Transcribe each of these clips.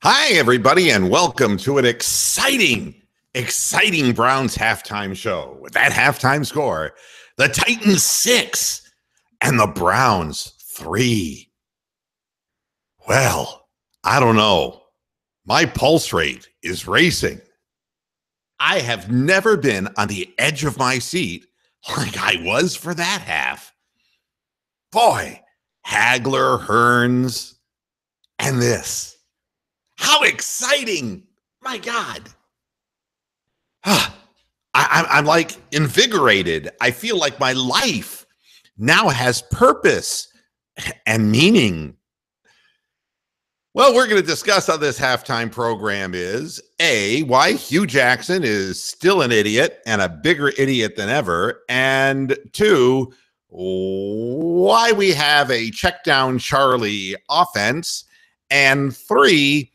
Hi, everybody, and welcome to an exciting Browns halftime show. With that halftime score, the Titans 6 and the Browns 3. Well, I don't know. My pulse rate is racing. I have never been on the edge of my seat like I was for that half. Boy, Hagler, Hearns, and this. How exciting! My God. I'm like invigorated. I feel like my life now has purpose and meaning. Well, we're going to discuss how this halftime program is. A, why Hugh Jackson is still an idiot and a bigger idiot than ever. And two, why we have a check down Charlie offense. And three,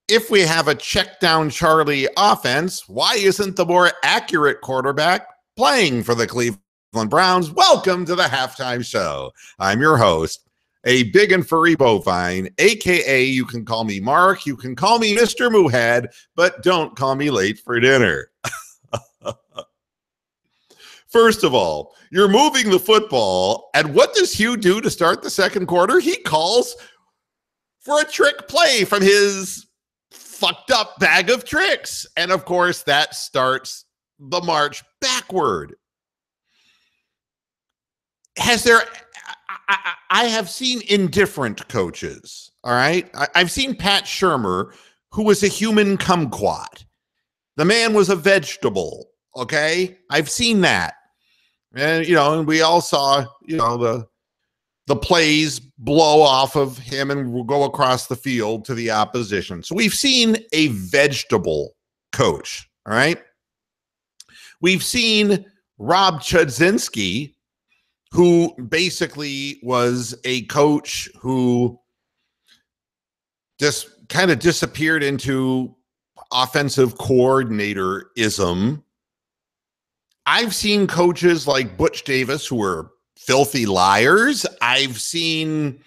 if we have a check down Charlie offense, why isn't the more accurate quarterback playing for the Cleveland Browns? Welcome to the halftime show. I'm your host, a big and furry bovine, aka you can call me Mark, you can call me Mr. Moohead, but don't call me late for dinner. First of all, you're moving the football, and what does Hugh do to start the second quarter? He calls for a trick play from his fucked up bag of tricks. And of course, that starts the march backward. I have seen indifferent coaches, all right? I've seen Pat Shurmur, who was a human kumquat. The man was a vegetable, okay? I've seen that. And, and we all saw, the plays blow off of him and will go across the field to the opposition. So we've seen a vegetable coach, all right? We've seen Rob Chudzinski, who basically was a coach who just kind of disappeared into offensive coordinator-ism. I've seen coaches like Butch Davis who were filthy liars. I can't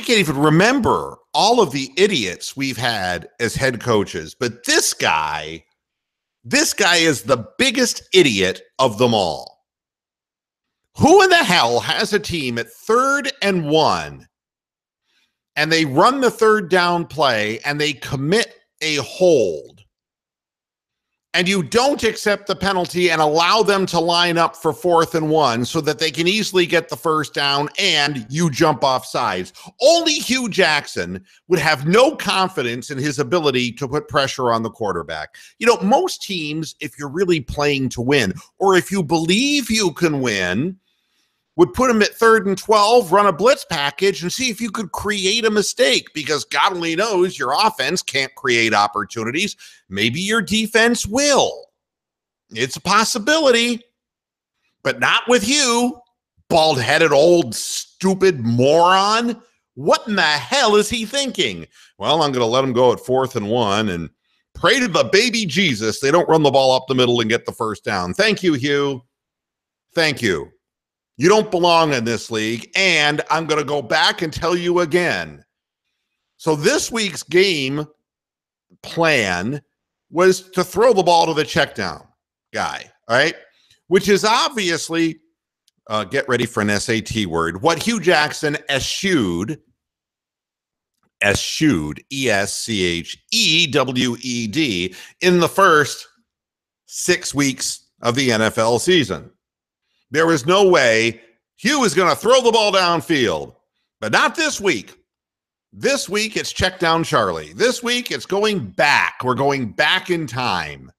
even remember all of the idiots we've had as head coaches, but this guy is the biggest idiot of them all. Who in the hell has a team at 3rd and 1 and they run the third down play and they commit a hold, and you don't accept the penalty and allow them to line up for 4th and 1 so that they can easily get the first down and you jump off sides? Only Hugh Jackson would have no confidence in his ability to put pressure on the quarterback. Most teams, if you're really playing to win, or if you believe you can win, would put him at 3rd and 12, run a blitz package, and see if you could create a mistake, because God only knows your offense can't create opportunities. Maybe your defense will. It's a possibility, but not with you, bald-headed old stupid moron. What in the hell is he thinking? Well, I'm going to let him go at 4th and 1 and pray to the baby Jesus they don't run the ball up the middle and get the first down. Thank you, Hugh. Thank you. You don't belong in this league, and I'm going to go back and tell you again. So this week's game plan was to throw the ball to the check down guy, all right? Which is obviously, get ready for an SAT word, what Hugh Jackson eschewed, E-S-C-H-E-W-E-D, in the first 6 weeks of the NFL season. There was no way Hugh is going to throw the ball downfield, but not this week. This week, it's check down Charlie. This week, it's going back. We're going back in time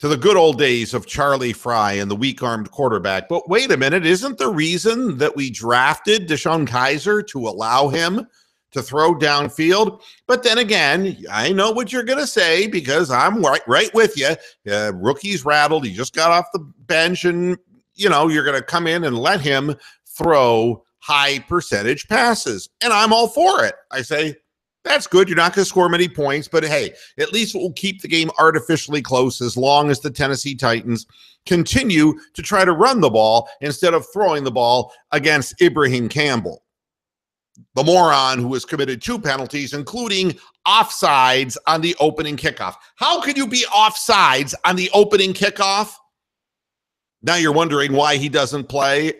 to the good old days of Charlie Fry and the weak-armed quarterback. But wait a minute, isn't the reason that we drafted DeShone Kizer to allow him to throw downfield? But then again, I know what you're going to say, because I'm right with you. Rookie's rattled. He just got off the bench, and you're going to come in and let him throw high percentage passes. And I'm all for it. I say, that's good. You're not going to score many points, but hey, at least we'll keep the game artificially close as long as the Tennessee Titans continue to try to run the ball instead of throwing the ball against Ibrahim Campbell. the moron who has committed 2 penalties, including offsides on the opening kickoff. How can you be offsides on the opening kickoff? Now you're wondering why he doesn't play.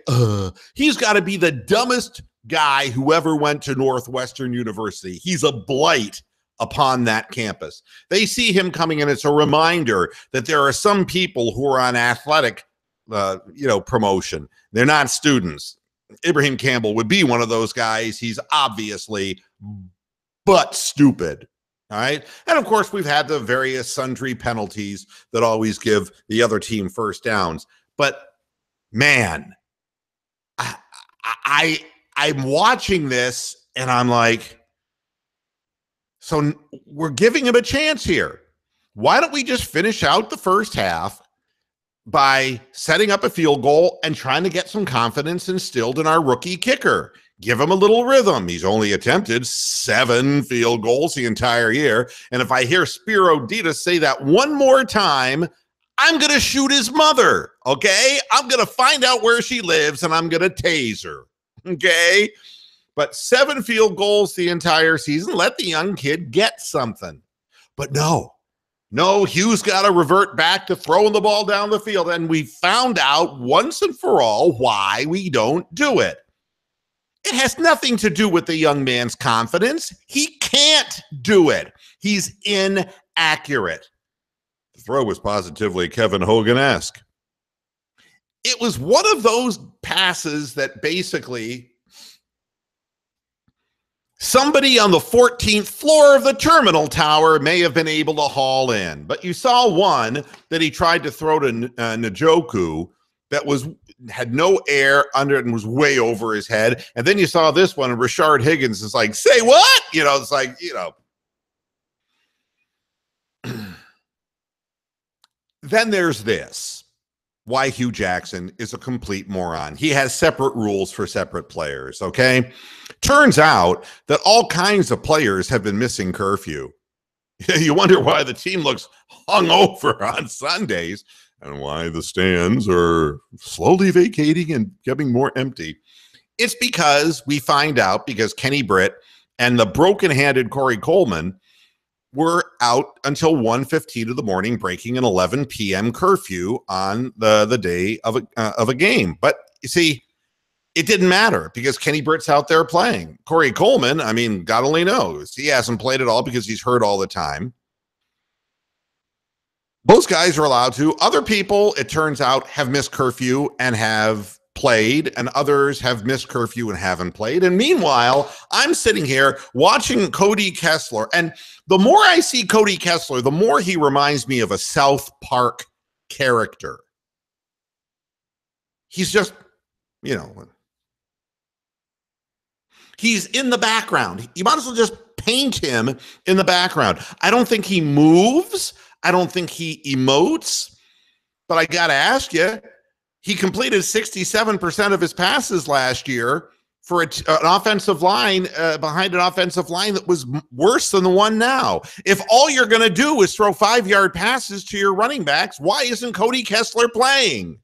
He's got to be the dumbest guy who ever went to Northwestern University. He's a blight upon that campus. They see him coming in. It's a reminder that there are some people who are on athletic, promotion. They're not students. Ibrahim Campbell would be one of those guys. He's obviously but stupid. All right. And of course, we've had the various sundry penalties that always give the other team first downs. But man, I'm watching this and I'm like, so we're giving him a chance here. Why don't we just finish out the first half by setting up a field goal and trying to get some confidence instilled in our rookie kicker? Give him a little rhythm. He's only attempted 7 field goals the entire year. And if I hear Spiro Ditas say that one more time, I'm going to shoot his mother, okay? I'm going to find out where she lives, and I'm going to tase her, okay? But 7 field goals the entire season. Let the young kid get something. But no, Hugh's got to revert back to throwing the ball down the field, and we found out once and for all why we don't do it. It has nothing to do with the young man's confidence. He can't do it. He's inaccurate. The throw was positively Kevin Hogan-esque. It was one of those passes that basically somebody on the 14th floor of the terminal tower may have been able to haul in. But you saw one that he tried to throw to Njoku that had no air under it and was way over his head. And then you saw this one, and Rashard Higgins is like, say what? It's like, Then there's this. Why Hugh Jackson is a complete moron. He has separate rules for separate players, okay? Turns out that all kinds of players have been missing curfew. You wonder why the team looks hungover on Sundays and why the stands are slowly vacating and getting more empty. It's because we find out because Kenny Britt and the broken-handed Corey Coleman were out until 1:15 of the morning, breaking an 11 p.m. curfew on the day of a game. But you see, it didn't matter because Kenny Britt's out there playing. Corey Coleman, I mean, God only knows. He hasn't played at all because he's hurt all the time. Those guys are allowed to. Other people, it turns out, have missed curfew and have played, and others have missed curfew and haven't played. And meanwhile, I'm sitting here watching Cody Kessler, and the more I see Cody Kessler, the more he reminds me of a South Park character. He's just, he's in the background. You might as well just paint him in the background. I don't think he moves. I don't think he emotes. But I got to ask you, he completed 67% of his passes last year for an offensive line behind an offensive line that was worse than the one now. If all you're going to do is throw 5-yard passes to your running backs, why isn't Cody Kessler playing?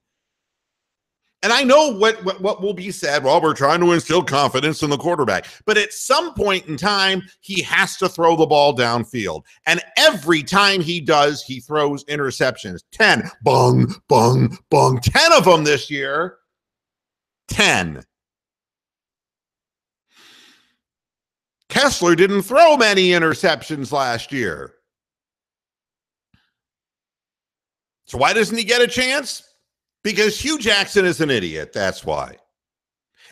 And I know what will be said. Well, we're trying to instill confidence in the quarterback. But at some point in time, he has to throw the ball downfield. And every time he does, he throws interceptions. 10. Bung, bung, bung. 10 of them this year. 10. Kessler didn't throw many interceptions last year. So why doesn't he get a chance? Because Hugh Jackson is an idiot, that's why.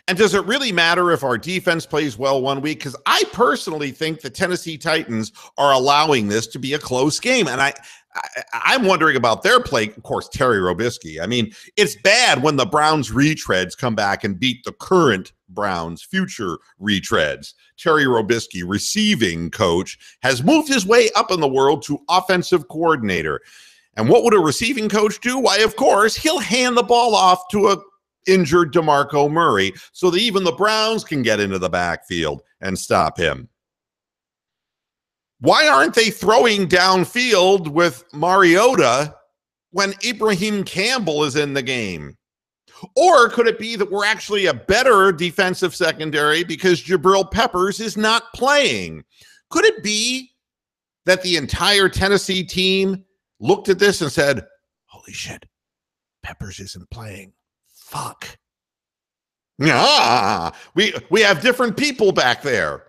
And does it really matter if our defense plays well one week? Because I personally think the Tennessee Titans are allowing this to be a close game. And I'm wondering about their play. Of course, Terry Robiskie. I mean, it's bad when the Browns retreads come back and beat the current Browns future retreads. Terry Robiskie, receiving coach, has moved his way up in the world to offensive coordinator. And what would a receiving coach do? Why, of course, he'll hand the ball off to a injured DeMarco Murray so that even the Browns can get into the backfield and stop him. Why aren't they throwing downfield with Mariota when Ibrahim Campbell is in the game? Or could it be that we're actually a better defensive secondary because Jabril Peppers is not playing? Could it be that the entire Tennessee team looked at this and said, holy shit, Peppers isn't playing. Fuck. Ah, we have different people back there.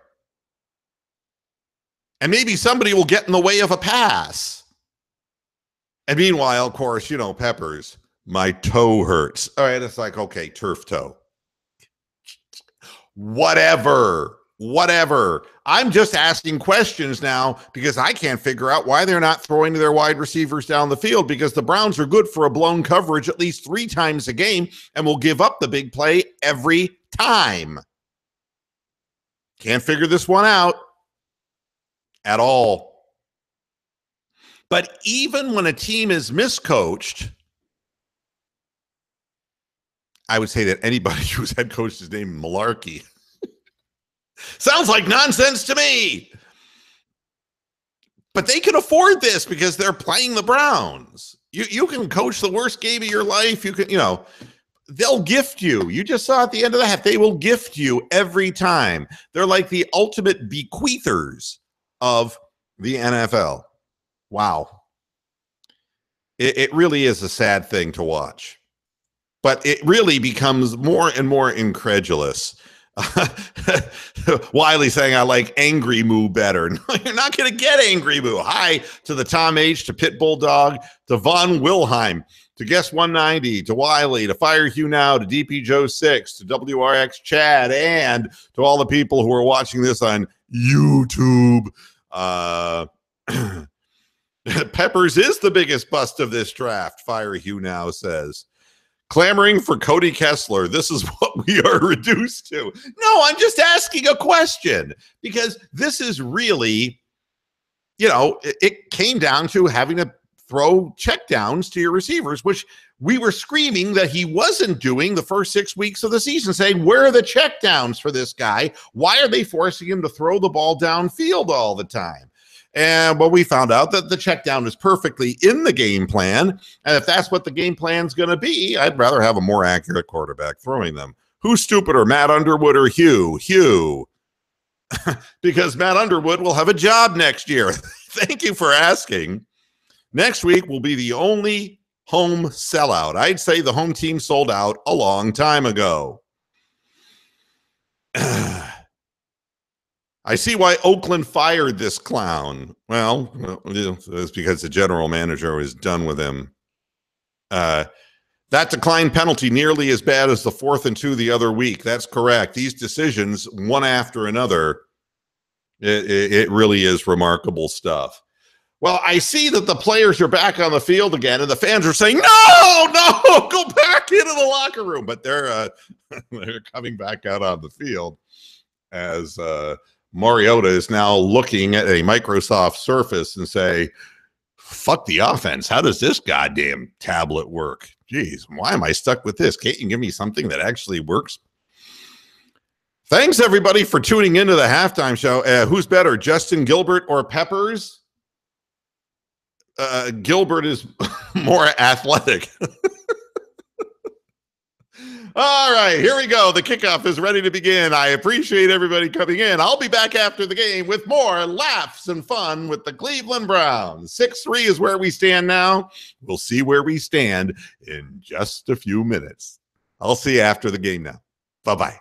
And maybe somebody will get in the way of a pass. And meanwhile, of course, Peppers, my toe hurts. All right, it's like, okay, turf toe. Whatever. I'm just asking questions now because I can't figure out why they're not throwing to their wide receivers down the field, because the Browns are good for a blown coverage at least 3 times a game and will give up the big play every time. Can't figure this one out at all. But even when a team is miscoached, I would say that anybody whose head coach is named Malarkey sounds like nonsense to me. But they can afford this because they're playing the Browns. You can coach the worst game of your life. You can, they'll gift you. You just saw at the end of the half, they will gift you every time. They're like the ultimate bequeathers of the NFL. Wow. It really is a sad thing to watch. But it really becomes more and more incredulous. Wiley saying, I like Angry Moo better. No, you're not going to get Angry Moo. Hi to the Tom H, to Pit Bulldog, to Von Wilhelm, to Guest 190, to Wiley, to Fire Hugh Now, to DP Joe 6, to WRX Chad, and to all the people who are watching this on YouTube. Peppers is the biggest bust of this draft, Fire Hugh Now says. Clamoring for Cody Kessler. This is what we are reduced to. No, I'm just asking a question because this is really, it came down to having to throw checkdowns to your receivers, which we were screaming that he wasn't doing the first 6 weeks of the season, saying, where are the checkdowns for this guy? Why are they forcing him to throw the ball downfield all the time? And we found out that the check down is perfectly in the game plan. And if that's what the game plan's going to be, I'd rather have a more accurate quarterback throwing them. Who's stupider, Matt Underwood or Hugh? Hugh. Because Matt Underwood will have a job next year. Thank you for asking. Next week will be the only home sellout. I'd say the home team sold out a long time ago. I see why Oakland fired this clown. Well, it's because the general manager was done with him. That decline penalty nearly as bad as the 4th and 2 the other week. That's correct. These decisions, one after another, it really is remarkable stuff. Well, I see that the players are back on the field again, and the fans are saying, no, go back into the locker room. But they're coming back out on the field as Mariota is now looking at a Microsoft Surface and say, fuck the offense. How does this goddamn tablet work? Jeez, why am I stuck with this? Can't you give me something that actually works? Thanks, everybody, for tuning into the halftime show. Who's better, Justin Gilbert or Peppers? Gilbert is more athletic. All right, here we go. The kickoff is ready to begin. I appreciate everybody coming in. I'll be back after the game with more laughs and fun with the Cleveland Browns. 6-3 is where we stand now. We'll see where we stand in just a few minutes. I'll see you after the game now. Bye-bye.